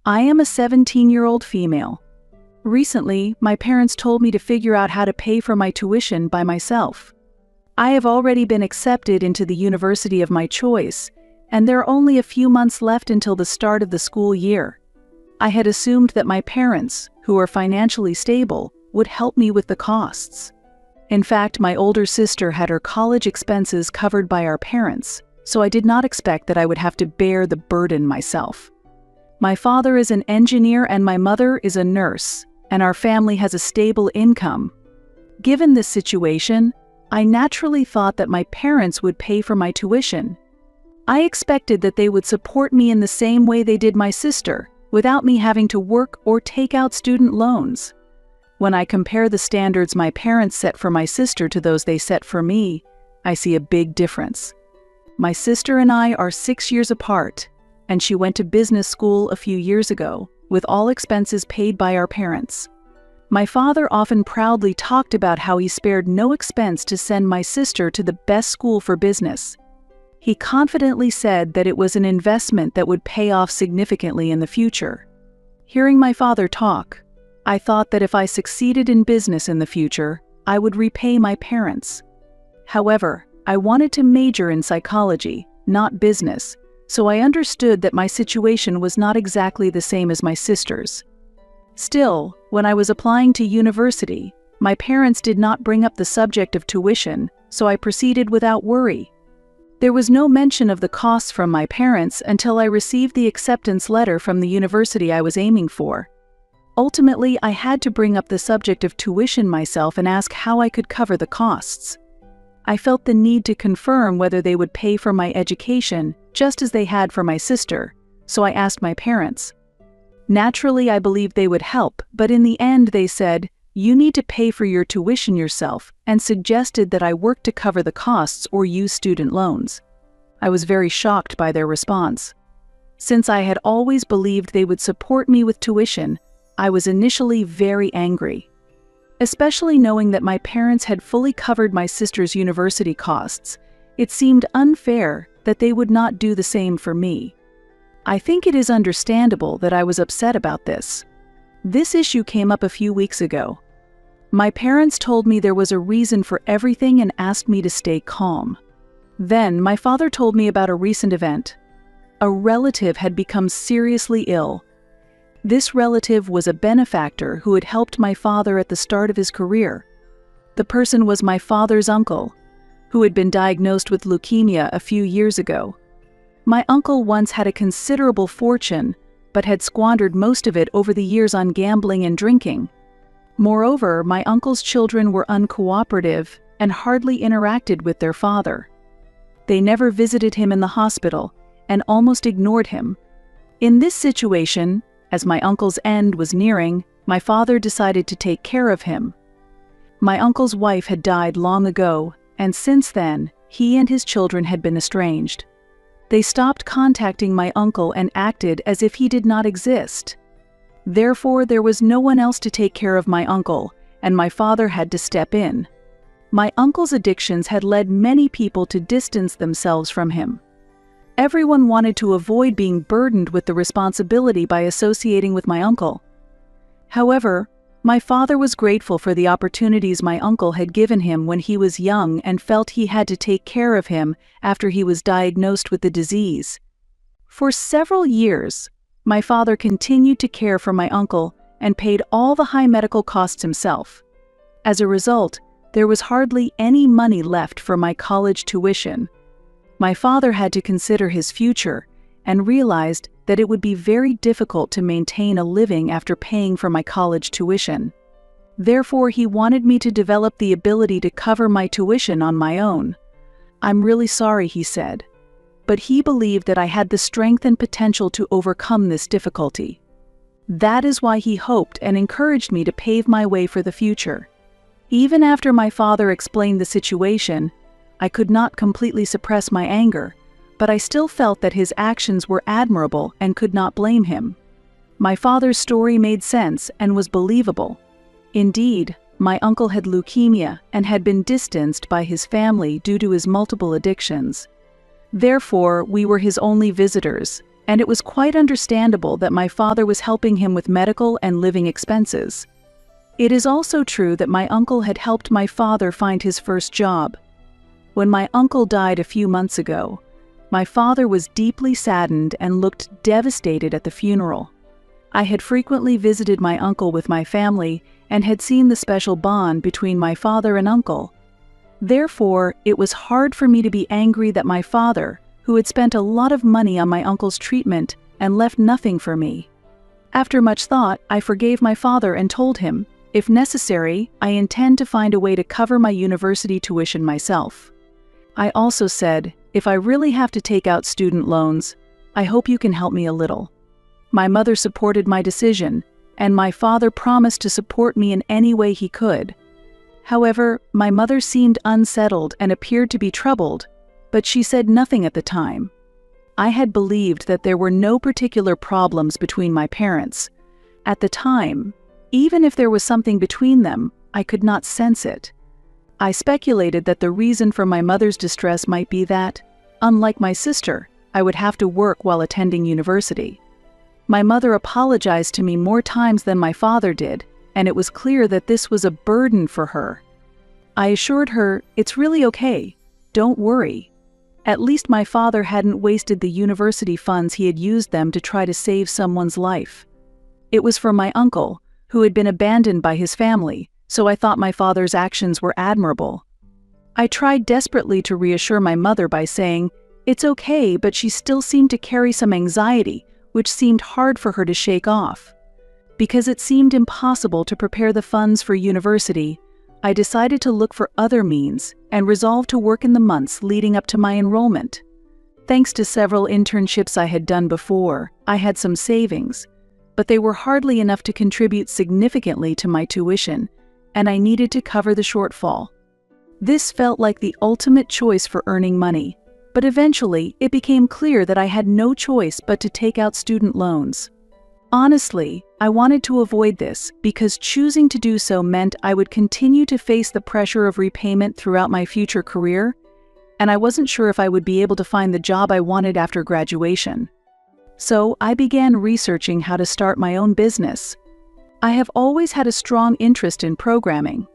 I am a 17-year-old female. Recently, my parents told me to figure out how to pay for my tuition by myself. I have already been accepted into the university of my choice, and there are only a few months left until the start of the school year. I had assumed that my parents, who are financially stable, would help me with the costs. In fact, my older sister had her college expenses covered by our parents, so I did not expect that I would have to bear the burden myself. My father is an engineer and my mother is a nurse, and our family has a stable income. Given this situation, I naturally thought that my parents would pay for my tuition. I expected that they would support me in the same way they did my sister, without me having to work or take out student loans. When I compare the standards my parents set for my sister to those they set for me, I see a big difference. My sister and I are 6 years apart, and she went to business school a few years ago, with all expenses paid by our parents. My father often proudly talked about how he spared no expense to send my sister to the best school for business. He confidently said that it was an investment that would pay off significantly in the future. Hearing my father talk, I thought that if I succeeded in business in the future, I would repay my parents. However, I wanted to major in psychology, not business, so I understood that my situation was not exactly the same as my sister's. Still, when I was applying to university, my parents did not bring up the subject of tuition, so I proceeded without worry. There was no mention of the costs from my parents until I received the acceptance letter from the university I was aiming for. Ultimately, I had to bring up the subject of tuition myself and ask how I could cover the costs. I felt the need to confirm whether they would pay for my education, just as they had for my sister, so I asked my parents. Naturally, I believed they would help, but in the end they said, "You need to pay for your tuition yourself," and suggested that I work to cover the costs or use student loans. I was very shocked by their response. Since I had always believed they would support me with tuition, I was initially very angry. Especially knowing that my parents had fully covered my sister's university costs, it seemed unfair that they would not do the same for me. I think it is understandable that I was upset about this. This issue came up a few weeks ago. My parents told me there was a reason for everything and asked me to stay calm. Then my father told me about a recent event. A relative had become seriously ill. This relative was a benefactor who had helped my father at the start of his career. The person was my father's uncle, who had been diagnosed with leukemia a few years ago. My uncle once had a considerable fortune, but had squandered most of it over the years on gambling and drinking. Moreover, my uncle's children were uncooperative and hardly interacted with their father. They never visited him in the hospital and almost ignored him. In this situation, as my uncle's end was nearing, my father decided to take care of him. My uncle's wife had died long ago, and since then, he and his children had been estranged. They stopped contacting my uncle and acted as if he did not exist. Therefore, there was no one else to take care of my uncle, and my father had to step in. My uncle's addictions had led many people to distance themselves from him. Everyone wanted to avoid being burdened with the responsibility by associating with my uncle. However, my father was grateful for the opportunities my uncle had given him when he was young and felt he had to take care of him after he was diagnosed with the disease. For several years, my father continued to care for my uncle and paid all the high medical costs himself. As a result, there was hardly any money left for my college tuition. My father had to consider his future and realized that it would be very difficult to maintain a living after paying for my college tuition. Therefore, he wanted me to develop the ability to cover my tuition on my own. "I'm really sorry," he said, but he believed that I had the strength and potential to overcome this difficulty. That is why he hoped and encouraged me to pave my way for the future. Even after my father explained the situation, I could not completely suppress my anger, but I still felt that his actions were admirable and could not blame him. My father's story made sense and was believable. Indeed, my uncle had leukemia and had been distanced by his family due to his multiple addictions. Therefore, we were his only visitors, and it was quite understandable that my father was helping him with medical and living expenses. It is also true that my uncle had helped my father find his first job. When my uncle died a few months ago, my father was deeply saddened and looked devastated at the funeral. I had frequently visited my uncle with my family and had seen the special bond between my father and uncle. Therefore, it was hard for me to be angry that my father, who had spent a lot of money on my uncle's treatment and left nothing for me. After much thought, I forgave my father and told him, if necessary, I intend to find a way to cover my university tuition myself. I also said, if I really have to take out student loans, I hope you can help me a little. My mother supported my decision, and my father promised to support me in any way he could. However, my mother seemed unsettled and appeared to be troubled, but she said nothing at the time. I had believed that there were no particular problems between my parents. At the time, even if there was something between them, I could not sense it. I speculated that the reason for my mother's distress might be that, unlike my sister, I would have to work while attending university. My mother apologized to me more times than my father did, and it was clear that this was a burden for her. I assured her, it's really okay, don't worry. At least my father hadn't wasted the university funds he had used them to try to save someone's life. It was for my uncle, who had been abandoned by his family, so I thought my father's actions were admirable. I tried desperately to reassure my mother by saying, it's okay, but she still seemed to carry some anxiety, which seemed hard for her to shake off. Because it seemed impossible to prepare the funds for university, I decided to look for other means and resolved to work in the months leading up to my enrollment. Thanks to several internships I had done before, I had some savings, but they were hardly enough to contribute significantly to my tuition, and I needed to cover the shortfall. This felt like the ultimate choice for earning money, but eventually it became clear that I had no choice but to take out student loans. Honestly, I wanted to avoid this because choosing to do so meant I would continue to face the pressure of repayment throughout my future career, and I wasn't sure if I would be able to find the job I wanted after graduation. So I began researching how to start my own business. I have always had a strong interest in programming.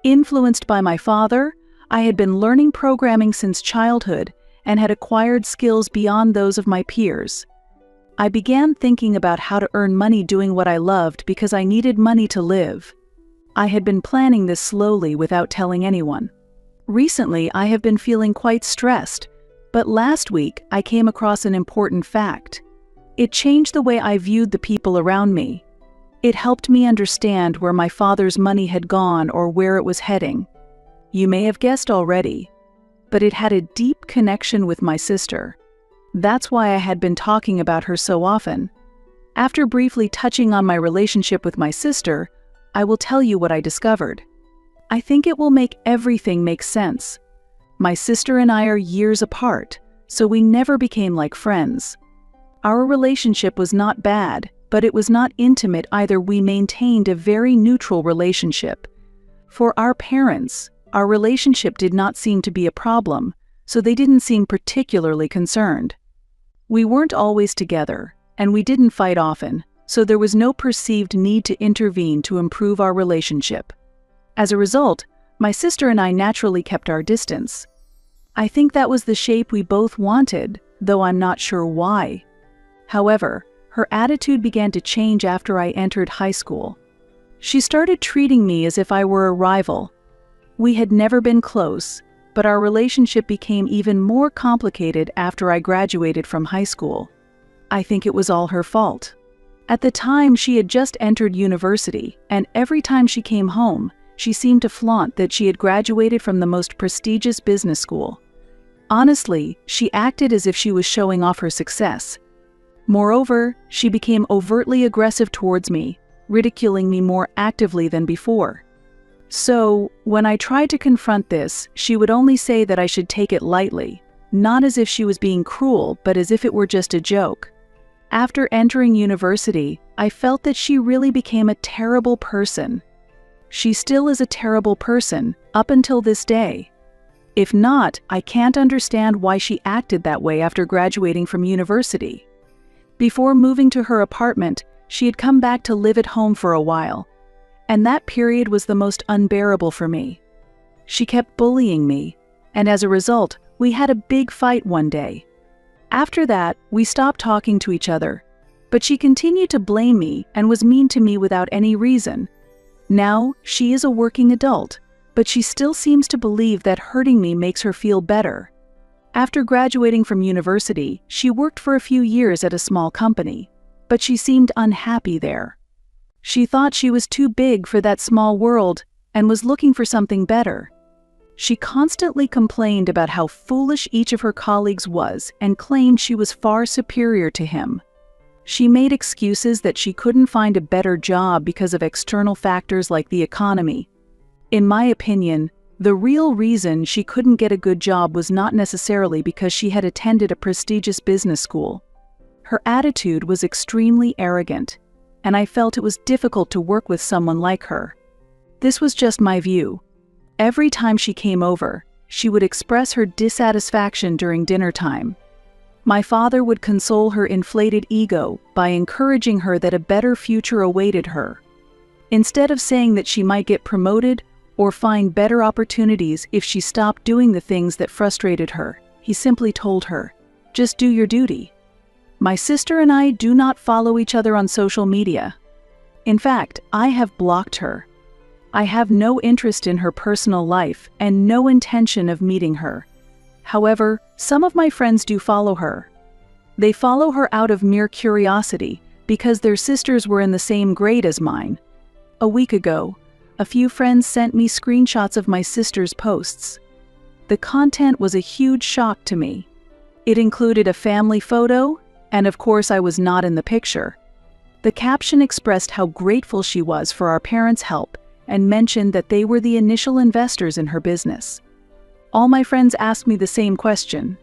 Influenced by my father, I had been learning programming since childhood and had acquired skills beyond those of my peers. I began thinking about how to earn money doing what I loved because I needed money to live. I had been planning this slowly without telling anyone. Recently, I have been feeling quite stressed, but last week I came across an important fact. It changed the way I viewed the people around me. It helped me understand where my father's money had gone or where it was heading. You may have guessed already, but it had a deep connection with my sister. That's why I had been talking about her so often. After briefly touching on my relationship with my sister, I will tell you what I discovered. I think it will make everything make sense. My sister and I are years apart, so we never became like friends. Our relationship was not bad, but it was not intimate either. We maintained a very neutral relationship. For our parents, our relationship did not seem to be a problem, so they didn't seem particularly concerned. We weren't always together, and we didn't fight often, so there was no perceived need to intervene to improve our relationship. As a result, my sister and I naturally kept our distance. I think that was the shape we both wanted, though I'm not sure why. However, her attitude began to change after I entered high school. She started treating me as if I were a rival. We had never been close, but our relationship became even more complicated after I graduated from high school. I think it was all her fault. At the time, she had just entered university, and every time she came home, she seemed to flaunt that she had graduated from the most prestigious business school. Honestly, she acted as if she was showing off her success. Moreover, she became overtly aggressive towards me, ridiculing me more actively than before. So, when I tried to confront this, she would only say that I should take it lightly, not as if she was being cruel, but as if it were just a joke. After entering university, I felt that she really became a terrible person. She still is a terrible person, up until this day. If not, I can't understand why she acted that way after graduating from university. Before moving to her apartment, she had come back to live at home for a while, and that period was the most unbearable for me. She kept bullying me, and as a result, we had a big fight one day. After that, we stopped talking to each other, but she continued to blame me and was mean to me without any reason. Now, she is a working adult, but she still seems to believe that hurting me makes her feel better. After graduating from university, she worked for a few years at a small company, but she seemed unhappy there. She thought she was too big for that small world and was looking for something better. She constantly complained about how foolish each of her colleagues was and claimed she was far superior to him. She made excuses that she couldn't find a better job because of external factors like the economy. In my opinion, the real reason she couldn't get a good job was not necessarily because she had attended a prestigious business school. Her attitude was extremely arrogant, and I felt it was difficult to work with someone like her. This was just my view. Every time she came over, she would express her dissatisfaction during dinner time. My father would console her inflated ego by encouraging her that a better future awaited her. Instead of saying that she might get promoted or find better opportunities if she stopped doing the things that frustrated her, he simply told her, "Just do your duty." My sister and I do not follow each other on social media. In fact, I have blocked her. I have no interest in her personal life and no intention of meeting her. However, some of my friends do follow her. They follow her out of mere curiosity because their sisters were in the same grade as mine. A week ago, a few friends sent me screenshots of my sister's posts. The content was a huge shock to me. It included a family photo, and of course I was not in the picture. The caption expressed how grateful she was for our parents' help and mentioned that they were the initial investors in her business. All my friends asked me the same question.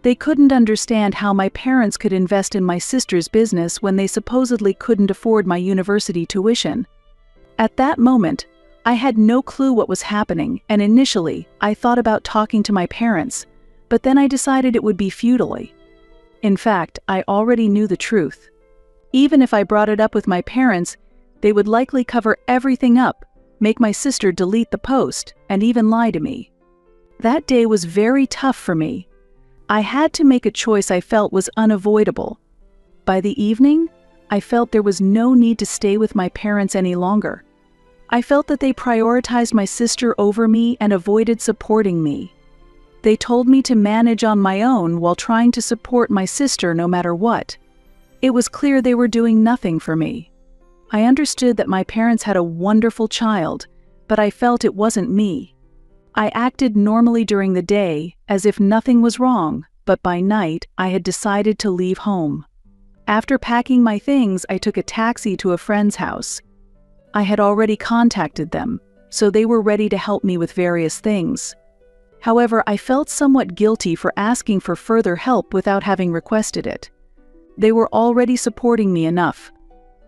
They couldn't understand how my parents could invest in my sister's business when they supposedly couldn't afford my university tuition. At that moment, I had no clue what was happening, and initially, I thought about talking to my parents, but then I decided it would be futile. In fact, I already knew the truth. Even if I brought it up with my parents, they would likely cover everything up, make my sister delete the post, and even lie to me. That day was very tough for me. I had to make a choice I felt was unavoidable. By the evening, I felt there was no need to stay with my parents any longer. I felt that they prioritized my sister over me and avoided supporting me. They told me to manage on my own while trying to support my sister no matter what. It was clear they were doing nothing for me. I understood that my parents had a wonderful child, but I felt it wasn't me. I acted normally during the day, as if nothing was wrong, but by night, I had decided to leave home. After packing my things, I took a taxi to a friend's house. I had already contacted them, so they were ready to help me with various things. However, I felt somewhat guilty for asking for further help without having requested it. They were already supporting me enough.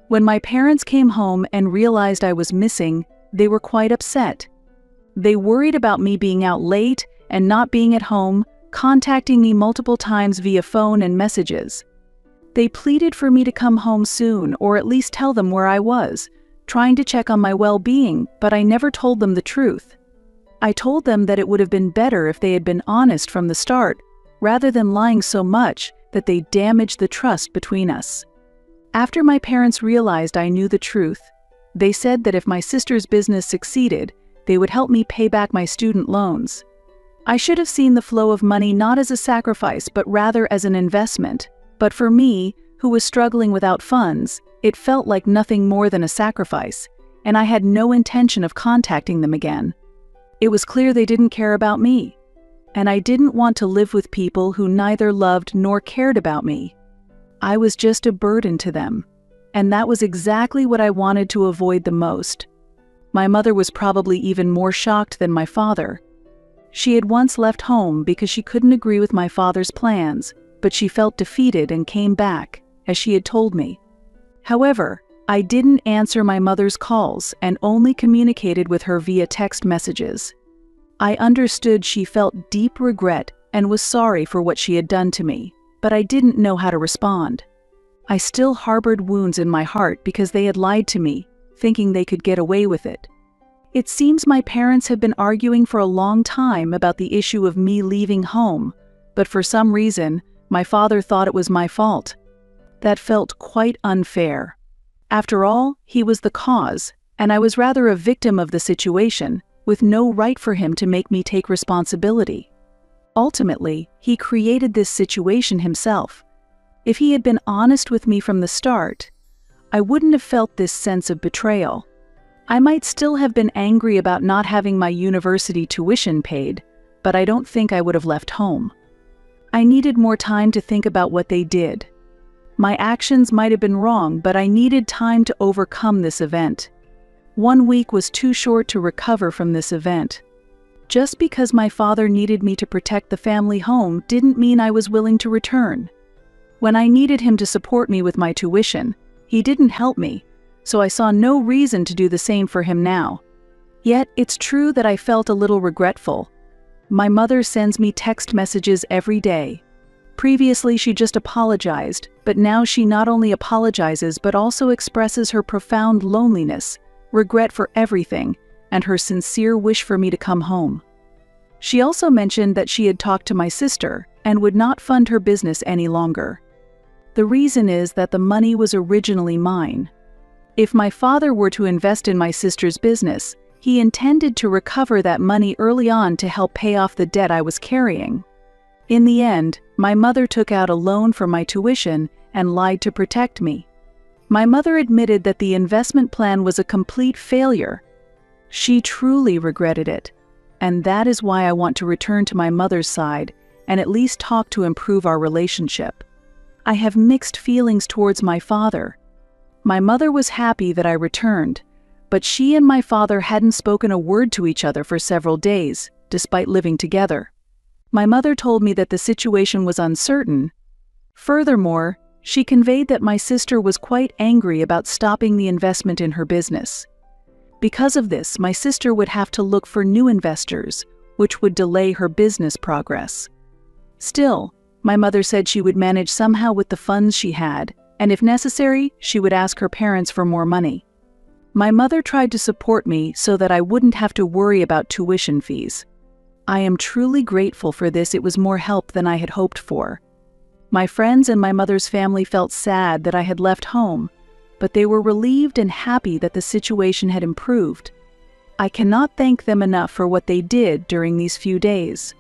When my parents came home and realized I was missing, they were quite upset. They worried about me being out late and not being at home, contacting me multiple times via phone and messages. They pleaded for me to come home soon or at least tell them where I was, trying to check on my well-being, but I never told them the truth. I told them that it would have been better if they had been honest from the start, rather than lying so much that they damaged the trust between us. After my parents realized I knew the truth, they said that if my sister's business succeeded, they would help me pay back my student loans. I should have seen the flow of money not as a sacrifice but rather as an investment, but for me, who was struggling without funds, it felt like nothing more than a sacrifice, and I had no intention of contacting them again. It was clear they didn't care about me, and I didn't want to live with people who neither loved nor cared about me. I was just a burden to them, and that was exactly what I wanted to avoid the most. My mother was probably even more shocked than my father. She had once left home because she couldn't agree with my father's plans, but she felt defeated and came back, as she had told me. However, I didn't answer my mother's calls and only communicated with her via text messages. I understood she felt deep regret and was sorry for what she had done to me, but I didn't know how to respond. I still harbored wounds in my heart because they had lied to me, thinking they could get away with it. It seems my parents had been arguing for a long time about the issue of me leaving home, but for some reason, my father thought it was my fault. That felt quite unfair. After all, he was the cause, and I was rather a victim of the situation, with no right for him to make me take responsibility. Ultimately, he created this situation himself. If he had been honest with me from the start, I wouldn't have felt this sense of betrayal. I might still have been angry about not having my university tuition paid, but I don't think I would have left home. I needed more time to think about what they did. My actions might have been wrong, but I needed time to overcome this event. 1 week was too short to recover from this event. Just because my father needed me to protect the family home didn't mean I was willing to return. When I needed him to support me with my tuition, he didn't help me, so I saw no reason to do the same for him now. Yet, it's true that I felt a little regretful. My mother sends me text messages every day. Previously, she just apologized, but now she not only apologizes but also expresses her profound loneliness, regret for everything, and her sincere wish for me to come home. She also mentioned that she had talked to my sister and would not fund her business any longer. The reason is that the money was originally mine. If my father were to invest in my sister's business, he intended to recover that money early on to help pay off the debt I was carrying. In the end, my mother took out a loan for my tuition and lied to protect me. My mother admitted that the investment plan was a complete failure. She truly regretted it, and that is why I want to return to my mother's side and at least talk to improve our relationship. I have mixed feelings towards my father. My mother was happy that I returned, but she and my father hadn't spoken a word to each other for several days, despite living together. My mother told me that the situation was uncertain. Furthermore, she conveyed that my sister was quite angry about stopping the investment in her business. Because of this, my sister would have to look for new investors, which would delay her business progress. Still, my mother said she would manage somehow with the funds she had, and if necessary, she would ask her parents for more money. My mother tried to support me so that I wouldn't have to worry about tuition fees. I am truly grateful for this. It was more help than I had hoped for. My friends and my mother's family felt sad that I had left home, but they were relieved and happy that the situation had improved. I cannot thank them enough for what they did during these few days.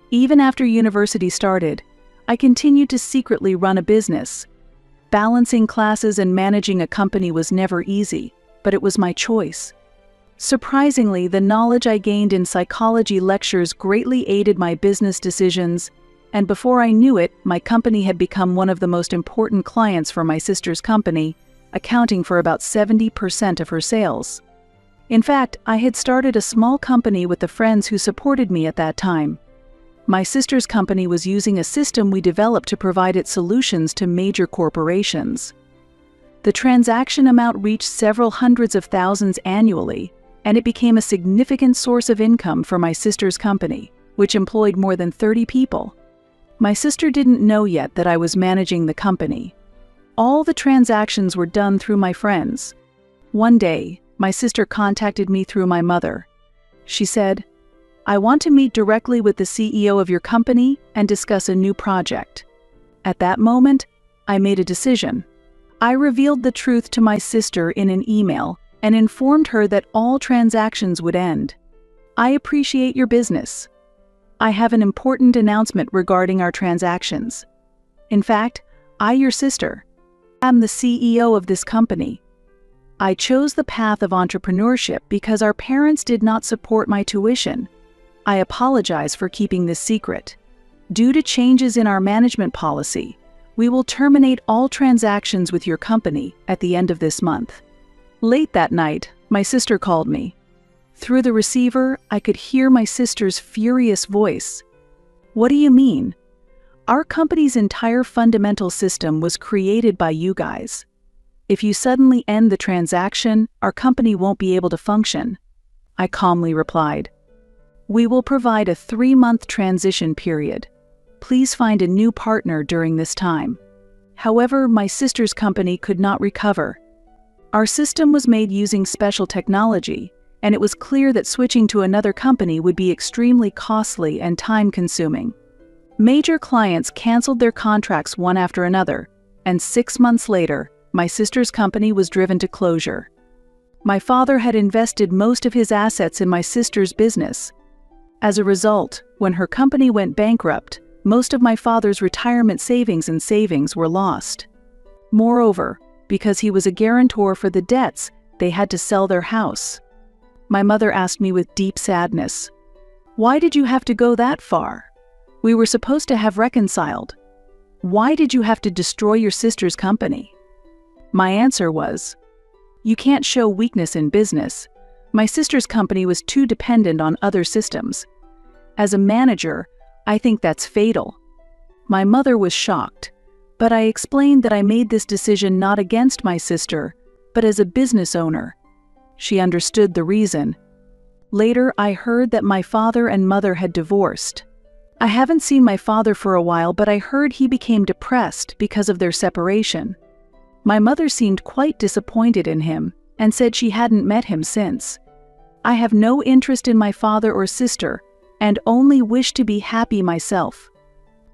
Even after university started, I continued to secretly run a business. Balancing classes and managing a company was never easy, but it was my choice. Surprisingly, the knowledge I gained in psychology lectures greatly aided my business decisions, and before I knew it, my company had become one of the most important clients for my sister's company, accounting for about 70% of her sales. In fact, I had started a small company with the friends who supported me at that time. My sister's company was using a system we developed to provide its solutions to major corporations. The transaction amount reached several hundreds of thousands annually, and it became a significant source of income for my sister's company, which employed more than 30 people. My sister didn't know yet that I was managing the company. All the transactions were done through my friends. One day, my sister contacted me through my mother. She said, "I want to meet directly with the CEO of your company and discuss a new project." At that moment, I made a decision. I revealed the truth to my sister in an email and informed her that all transactions would end. "I appreciate your business. I have an important announcement regarding our transactions. In fact, I, your sister, am the CEO of this company. I chose the path of entrepreneurship because our parents did not support my tuition. I apologize for keeping this secret. Due to changes in our management policy, we will terminate all transactions with your company at the end of this month." Late that night, my sister called me. Through the receiver, I could hear my sister's furious voice. "What do you mean? Our company's entire fundamental system was created by you guys. If you suddenly end the transaction, our company won't be able to function." I calmly replied, "We will provide a 3-month transition period. Please find a new partner during this time." However, my sister's company could not recover. Our system was made using special technology, and it was clear that switching to another company would be extremely costly and time-consuming. Major clients canceled their contracts one after another, and 6 months later, my sister's company was driven to closure. My father had invested most of his assets in my sister's business. As a result, when her company went bankrupt, most of my father's retirement savings were lost. Moreover, because he was a guarantor for the debts, they had to sell their house. My mother asked me with deep sadness, "Why did you have to go that far? We were supposed to have reconciled. Why did you have to destroy your sister's company?" My answer was, "You can't show weakness in business. My sister's company was too dependent on other systems. As a manager, I think that's fatal." My mother was shocked, but I explained that I made this decision not against my sister, but as a business owner. She understood the reason. Later, I heard that my father and mother had divorced. I haven't seen my father for a while, but I heard he became depressed because of their separation. My mother seemed quite disappointed in him and said she hadn't met him since. I have no interest in my father or sister and only wish to be happy myself.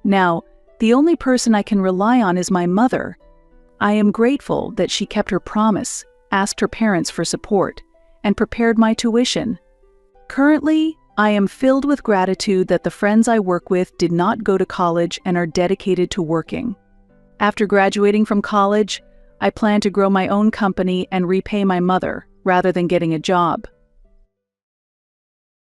Now, the only person I can rely on is my mother. I am grateful that she kept her promise, asked her parents for support, and prepared my tuition. Currently, I am filled with gratitude that the friends I work with did not go to college and are dedicated to working. After graduating from college, I plan to grow my own company and repay my mother rather than getting a job.